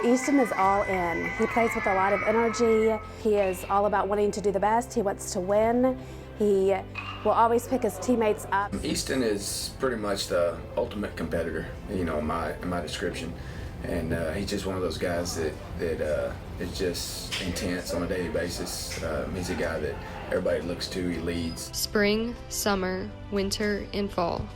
Easton is all in. He plays with a lot of energy. He is all about wanting to do the best. He wants to win. He will always pick his teammates up. Easton is pretty much the ultimate competitor, you know, in my description. And he's just one of those guys that is just intense on a daily basis. He's a guy that everybody looks to, he leads. Spring, summer, winter, and fall.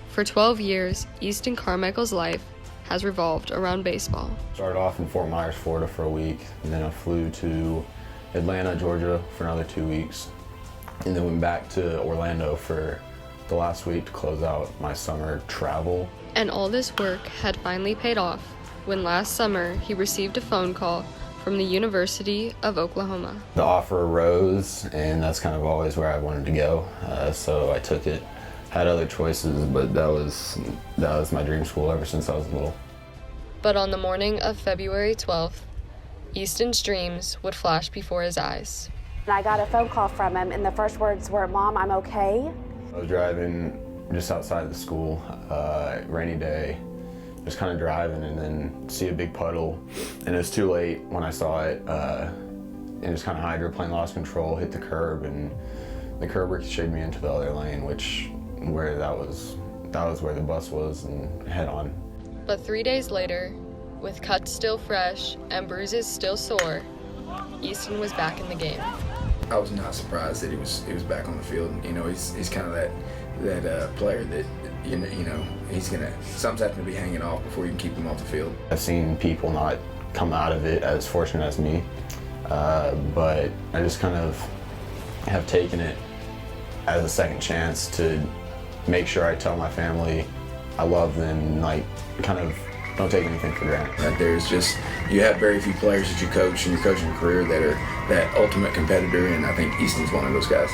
For 12 years, Easton Carmichael's life has revolved around baseball. Started off in Fort Myers, Florida for a week, and then I flew to Atlanta, Georgia for another 2 weeks, and then went back to Orlando for the last week to close out my summer travel. And all this work had finally paid off when last summer he received a phone call from the University of Oklahoma. The offer arose, and that's kind of always where I wanted to go, so I took it. Had other choices, but that was my dream school ever since I was little. But on the morning of February 12th, Easton's dreams would flash before his eyes. And I got a phone call from him, and the first words were, "Mom, I'm okay." I was driving just outside the school, rainy day, just kind of driving, and then see a big puddle, and it was too late when I saw it, and just kind of hydroplane lost control, hit the curb, and the curb ricocheted me into the other lane, that was where the bus was, and head on. But 3 days later, with cuts still fresh and bruises still sore, Easton was back in the game. I was not surprised that he was back on the field. You know, he's kind of that player that you know something's having to be hanging off before you can keep him off the field. I've seen people not come out of it as fortunate as me, but I just kind of have taken it as a second chance to make sure I tell my family I love them, like, kind of don't take anything for granted. You have very few players that you coach in your coaching career that are that ultimate competitor, and I think Easton's one of those guys.